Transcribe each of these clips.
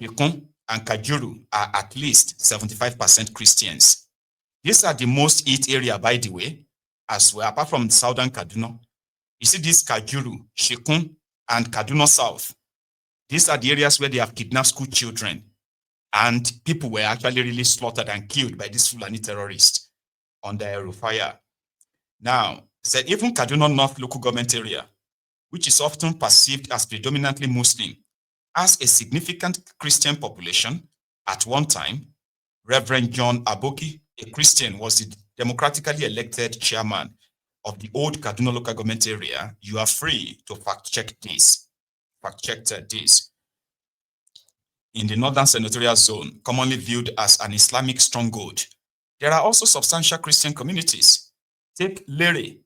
Shikun, and Kajuru are at least 75% Christians. These are the most hit area, by the way, as well, apart from southern Kaduna. You see this Kajuru, Shikun, and Kaduna South. These are the areas where they have kidnapped school children, and people were actually really slaughtered and killed by these Fulani terrorists under Rufai. Now, said even Kaduna North local government area, which is often perceived as predominantly Muslim, has a significant Christian population. At one time, Reverend John Aboki, a Christian, was the democratically elected chairman of the old Kaduna local government area. You are free to fact-check this. Fact-check this. In the northern senatorial zone, commonly viewed as an Islamic stronghold, there are also substantial Christian communities. Take Lere,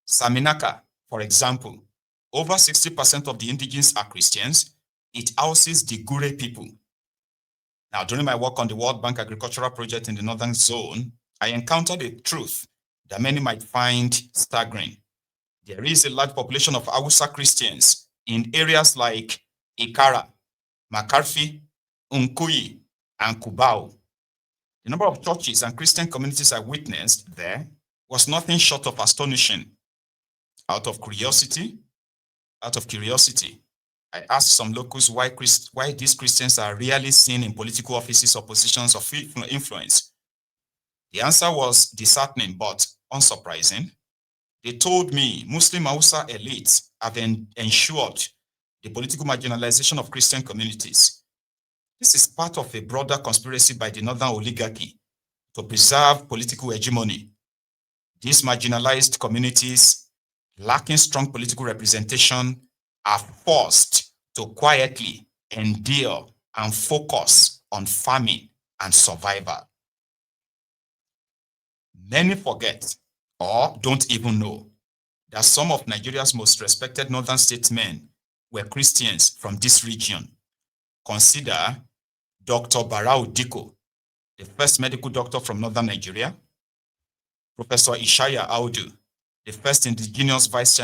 Saminaka, for example. Over 60% of the indigenes are Christians. It houses the Gure people. Now, during my work on the World Bank Agricultural Project in the Northern Zone, I encountered a truth that many might find staggering. There is a large population of Hausa Christians in areas like Ikara, Makarfi, Unkuyi, and Kubau. The number of churches and Christian communities I witnessed there was nothing short of astonishing. Out of curiosity, I asked some locals why these Christians are rarely seen in political offices or positions of influence. The answer was disheartening but unsurprising. They told me Muslim Hausa elites have ensured the political marginalization of Christian communities. This is part of a broader conspiracy by the northern oligarchy to preserve political hegemony. These marginalized communities, lacking strong political representation, are forced to quietly endure and focus on farming and survival. Many forget or don't even know that some of Nigeria's most respected northern statesmen were Christians from this region. Consider Dr. Barau Diko, the first medical doctor from northern Nigeria, Professor Ishaya Audu, the first indigenous vice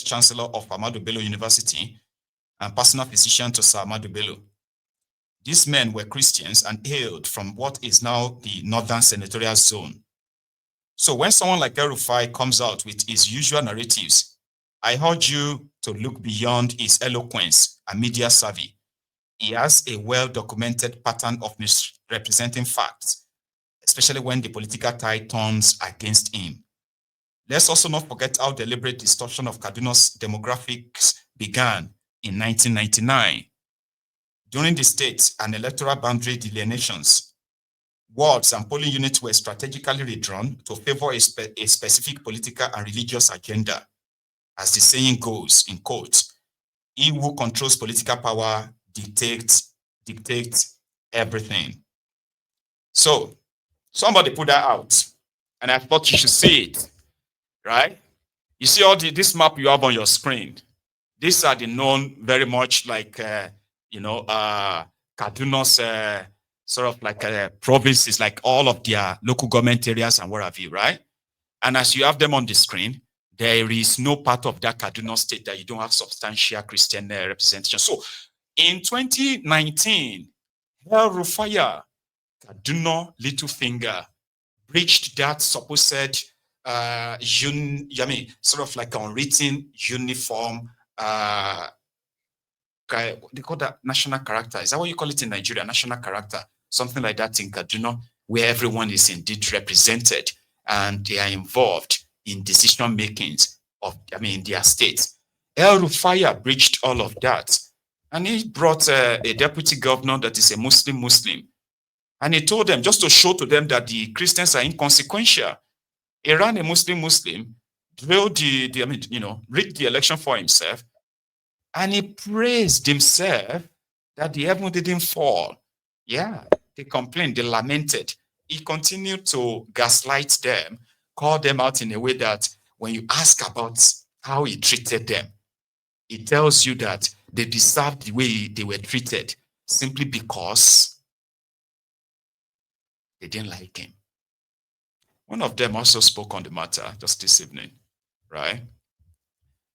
chancellor of Ahmadu Bello University and personal physician to Sir Ahmadu Bello. These men were Christians and hailed from what is now the northern senatorial zone. So when someone like Rufai comes out with his usual narratives, I urge you to look beyond his eloquence and media savvy. He has a well-documented pattern of misrepresenting facts, especially when the political tide turns against him. Let's also not forget how deliberate distortion of Kaduna's demographics began in 1999. During the state and electoral boundary delineations, wards and polling units were strategically redrawn to favor a specific political and religious agenda. As the saying goes, in quotes, he who controls political power dictates everything. So somebody put that out, and I thought you should see it, right? You see all this map you have on your screen. These are the known very much like, Kaduna's sort of like provinces, like all of their local government areas and what have you, right? And as you have them on the screen, there is no part of that Kaduna state that you don't have substantial Christian representation. So in 2019, El Rufai, Kaduna, Littlefinger, breached that supposed, sort of like unwritten uniform, they call that national character. Is that what you call it in Nigeria? National character, something like that in Kaduna, where everyone is indeed represented and they are involved in decision makings of, their states. El Rufai breached all of that, and he brought a deputy governor that is a Muslim, and he told them, just to show to them that the Christians are inconsequential. He ran a Muslim, drilled rigged the election for himself, and he praised himself that the heaven didn't fall. Yeah, they complained, they lamented. He continued to gaslight them, call them out in a way that when you ask about how he treated them, it tells you that they deserved the way they were treated simply because they didn't like him. One of them also spoke on the matter just this evening, right?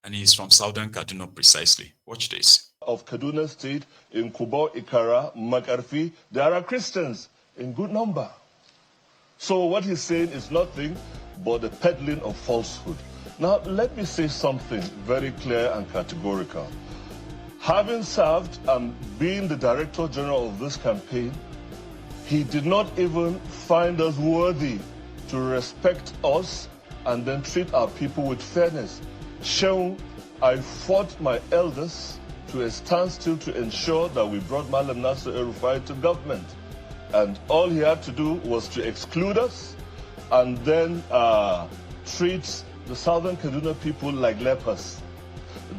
And he's from Southern Kaduna precisely. Watch this. of Kaduna State, in Kubo, Ikara, Makarfi, there are Christians in good number. So what he's saying is nothing but the peddling of falsehood. Now, let me say something very clear and categorical. Having served and being the Director General of this campaign, he did not even find us worthy to respect us and then treat our people with fairness. Sheung, I fought my elders to a standstill to ensure that we brought Malam Nasser Rufai to government. And all he had to do was to exclude us and then treat the southern Kaduna people like lepers.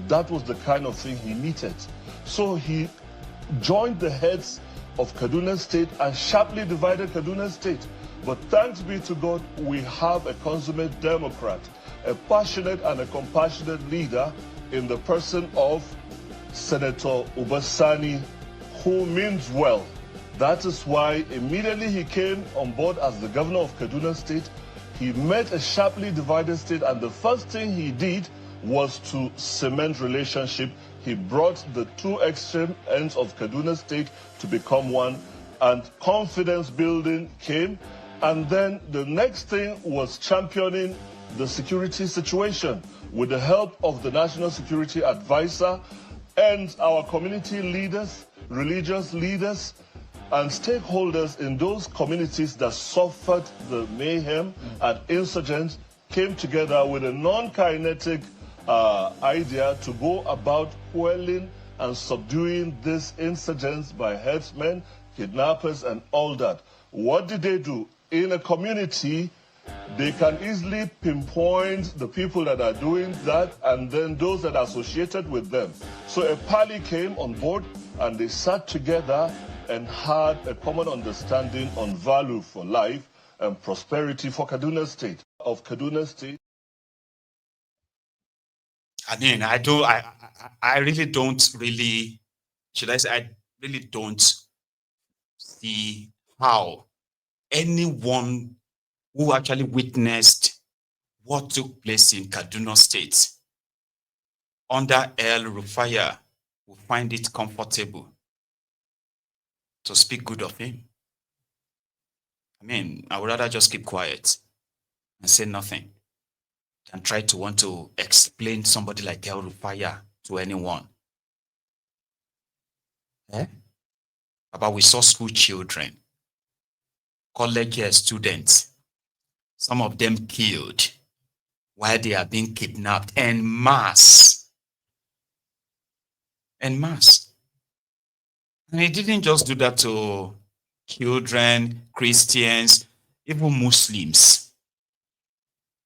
That was the kind of thing he needed. So he joined the heads of Kaduna State and sharply divided Kaduna State. But thanks be to God, we have a consummate Democrat, a passionate and a compassionate leader in the person of Senator Ubasani, who means well. That is why immediately he came on board as the governor of Kaduna State, he met a sharply divided state, and the first thing he did was to cement relationship. He brought the two extreme ends of Kaduna State to become one, and confidence building came. And then the next thing was championing the security situation with the help of the National Security Advisor and our community leaders, religious leaders, and stakeholders in those communities that suffered the mayhem and insurgents came together with a non-kinetic idea to go about quelling and subduing these insurgents by herdsmen, kidnappers, and all that. What did they do? In a community, they can easily pinpoint the people that are doing that and then those that are associated with them. So a party came on board and they sat together and had a common understanding on value for life and prosperity for Kaduna State. Of Kaduna State. I mean, I really don't really, should I say, I really don't see how anyone who actually witnessed what took place in Kaduna State under El Rufai will find it comfortable to speak good of him. I mean, I would rather just keep quiet and say nothing than try to want to explain somebody like El Rufai to anyone. About we saw school children, college students, some of them killed while they are being kidnapped en masse. En masse. And he didn't just do that to children, Christians, even Muslims.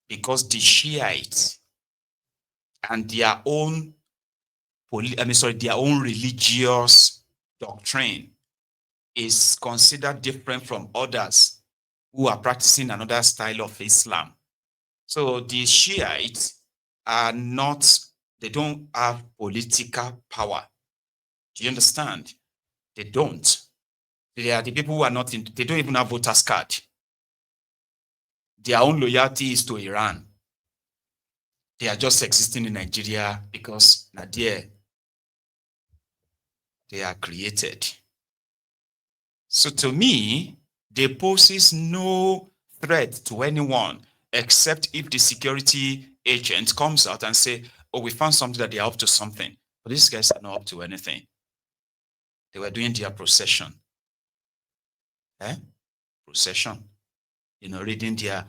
Because the Shiites and their own their own religious doctrine is considered different from others who are practicing another style of Islam. So the Shiites are not, they don't have political power. Do you understand? They don't. They are the people who are not in, they don't even have voters card. Their own loyalty is to Iran. They are just existing in Nigeria because Nadir, they are created. So to me, they poses no threat to anyone except if the security agent comes out and say, oh, we found something that they are up to something. But these guys are not up to anything. They were doing their procession. Procession. You know, reading their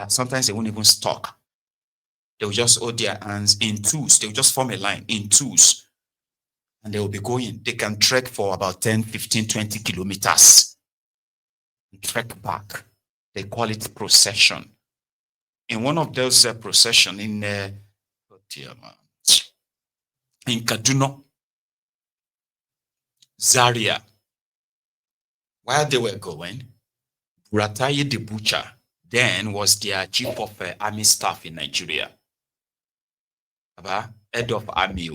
sometimes they won't even talk. They will just hold their hands in twos. They will just form a line in twos. And they will be going. They can trek for about 10, 15, 20 kilometers. And trek back. They call it procession. In one of those procession in Kaduna, Zaria, while they were going, Buratai the butcher then was their chief of army staff in Nigeria. Head of army.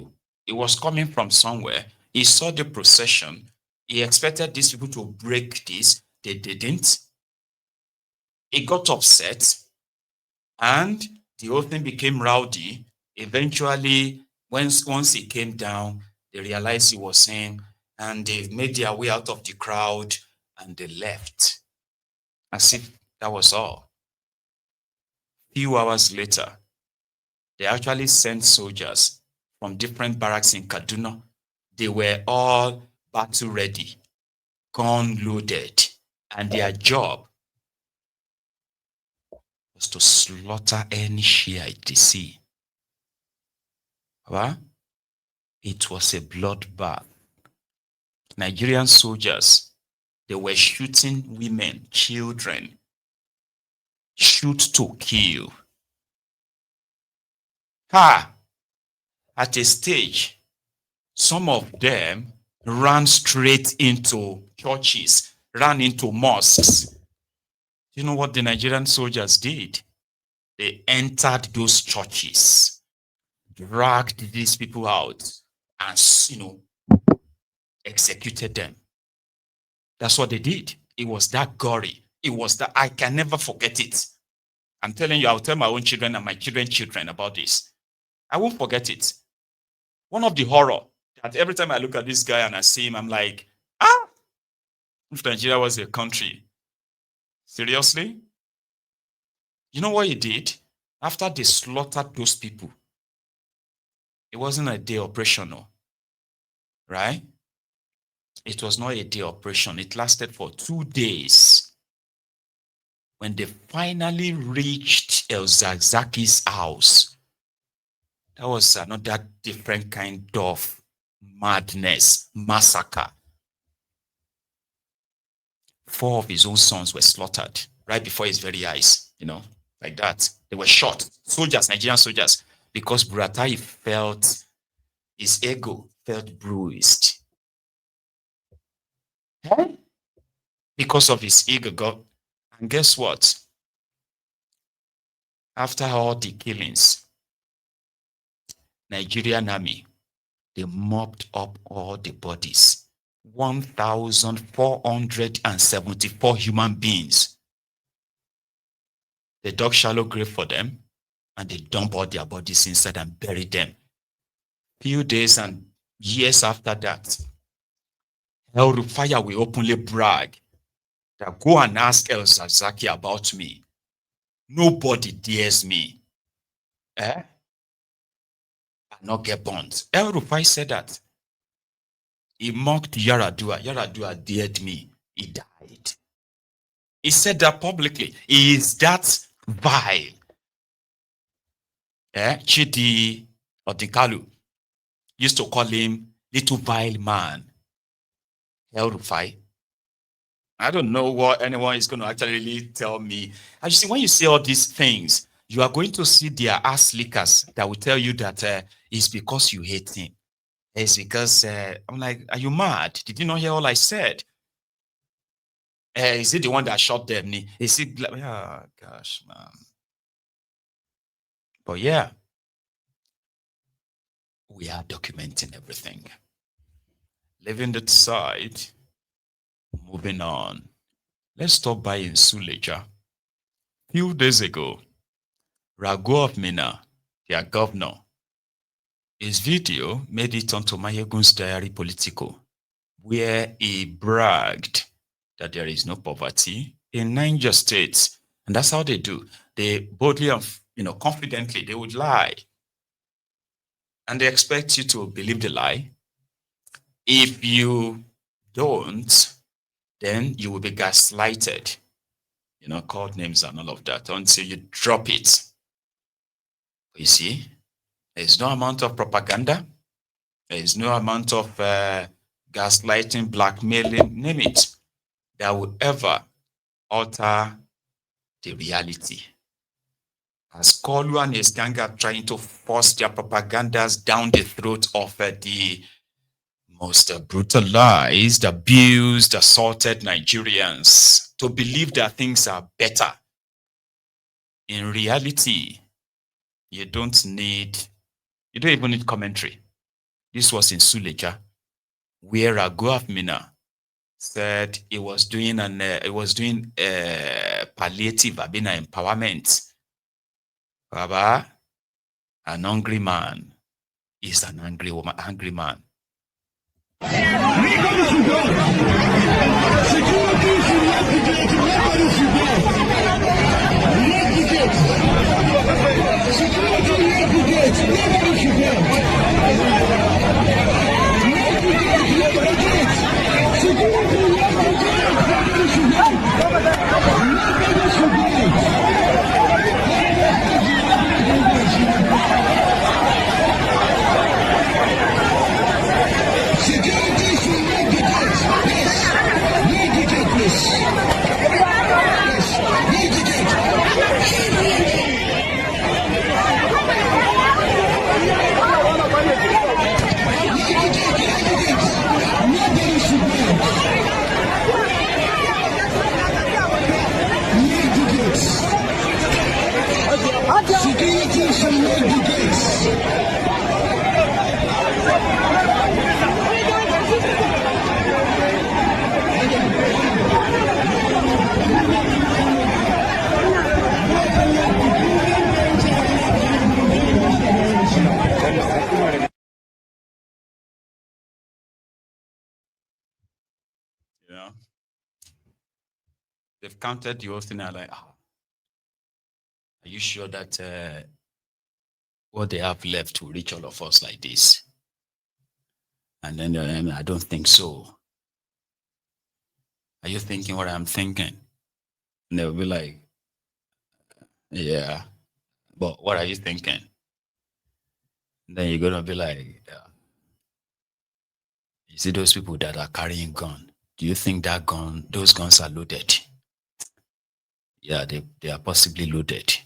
He was coming from somewhere. He saw the procession. He expected these people to break this. They didn't. He got upset and the whole thing became rowdy. Eventually, Once he came down, they realized he was saying, and they made their way out of the crowd and they left. As if that was all. Few hours later, they actually sent soldiers from different barracks in Kaduna. They were all battle ready, gun loaded, and their job was to slaughter any Shiite they see. Huh? It was a bloodbath. Nigerian soldiers, they were shooting women, children, shoot to kill. At a stage, some of them ran straight into churches, ran into mosques. You know what the Nigerian soldiers did? They entered those churches, dragged these people out, and executed them. That's what they did. It was that gory. It was that I can never forget it. I'm telling you, I'll tell my own children and my children's children about this. I won't forget it. One of the horror that every time I look at this guy and I see him, I'm like, if Nigeria was a country, seriously? You know what he did? After they slaughtered those people, it wasn't a day operational, right? It was not a day operation. It lasted for 2 days. When they finally reached El Zakzaki's house, that was another different kind of madness, massacre. 4 of his own sons were slaughtered right before his very eyes, like that. They were shot. Soldiers, Nigerian soldiers, because Buratai felt his ego felt bruised. Because of his ego. And guess what? After all the killings, Nigerian army, they mopped up all the bodies. 1,474 human beings. They dug shallow grave for them, and they dumped all their bodies inside and buried them. Few days and years after that, El Rufai will openly brag that go and ask El Zakzaki about me. Nobody dares me. I not get burned. El Rufai said that. He mocked Yaradua. Yaradua dared me. He died. He said that publicly. He is that vile. Chidi Odinkalu used to call him little vile man. El Rufai. I don't know what anyone is going to actually tell me. And you see, when you say all these things, you are going to see their ass lickers that will tell you that it's because you hate him. It's because, I'm like, are you mad? Did you not hear all I said? Is it the one that shot them? Is it, oh gosh, man. But yeah, we are documenting everything. Leaving that side, moving on. Let's stop by in Suleja. Few days ago, Rago of Mina, their governor, his video made it onto Maiyegun's diary Politico, where he bragged that there is no poverty in Niger State. And that's how they do. They boldly and confidently, they would lie. And they expect you to believe the lie. If you don't, then you will be gaslighted. Called names and all of that until you drop it. You see, there's no amount of propaganda. There is no amount of gaslighting, blackmailing, name it, that will ever alter the reality. As Kolu and his gang are trying to force their propagandas down the throat of the most brutalized, abused, assaulted Nigerians to believe that things are better. In reality, you don't even need commentary. This was in Suleja, where Rago of Mina said he was doing palliative Abina empowerment. Baba, an hungry man is an angry woman, angry man. Yeah. They've counted the whole thing. I'm like, are you sure that what they have left will reach all of us like this? And then I don't think so. Are you thinking what I'm thinking? And they'll be like, yeah, but what are you thinking? And then you're gonna be like, yeah. You see those people that are carrying gun. Do you think those guns are loaded? Yeah, they are possibly loaded.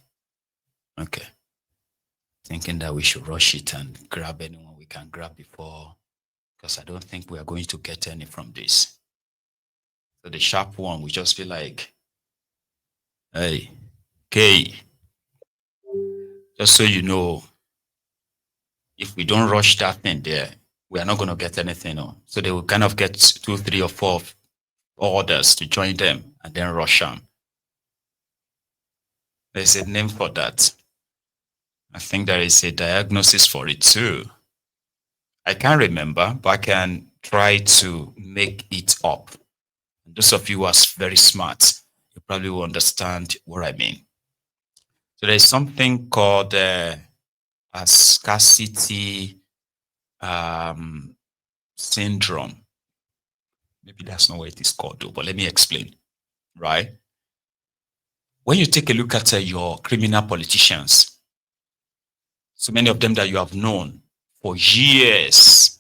Okay. Thinking that we should rush it and grab anyone we can grab before, because I don't think we are going to get any from this. So the sharp one will just be like, hey, K, just so you know, if we don't rush that thing there, we are not going to get anything. So they will kind of get 2, 3, or 4 orders to join them and then rush them. There's a name for that. I think there is a diagnosis for it too. I can't remember, but I can try to make it up. And those of you who are very smart, you probably will understand what I mean. So there's something called a scarcity syndrome. Maybe that's not what it is called, though, but let me explain. Right? When you take a look at your criminal politicians, so many of them that you have known for years,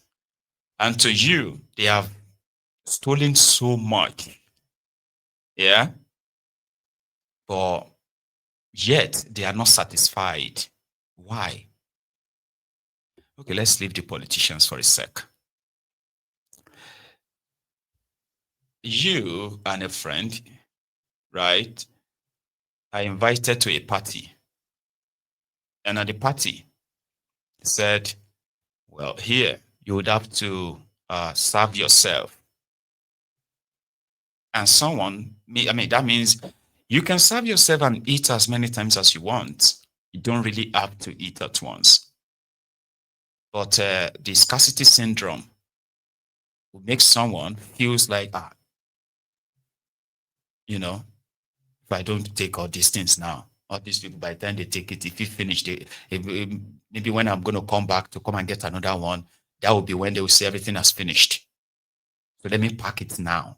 and to you, they have stolen so much. Yeah? But yet, they are not satisfied. Why? Okay, let's leave the politicians for a sec. You and a friend, right, are invited to a party. And at the party, said, well, here, you would have to serve yourself. And that means you can serve yourself and eat as many times as you want. You don't really have to eat at once. But the scarcity syndrome will make someone feels like, if I don't take all these things now, all these people, by the time they take it, if you finish, maybe when I'm going to come back to come and get another one, that will be when they will say everything has finished. So let me pack it now.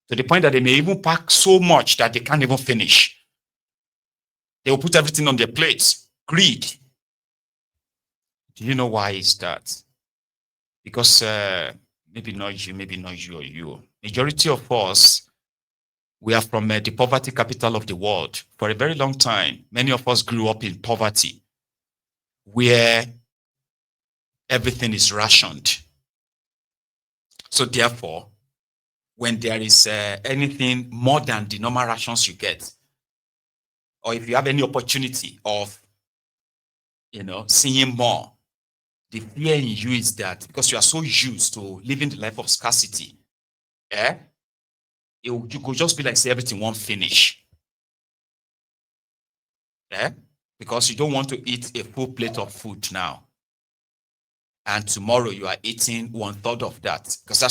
To the point that they may even pack so much that they can't even finish. They will put everything on their plates. Greed. Do you know why is that? Because maybe not you or you. Majority of us, we are from the poverty capital of the world. For a very long time, many of us grew up in poverty, where everything is rationed. So therefore, when there is anything more than the normal rations you get, or if you have any opportunity of, seeing more, the fear in you is that because you are so used to living the life of scarcity, you could just be like, say, everything won't finish. Because you don't want to eat a full plate of food now. and tomorrow you are eating 1/3 of that, because that's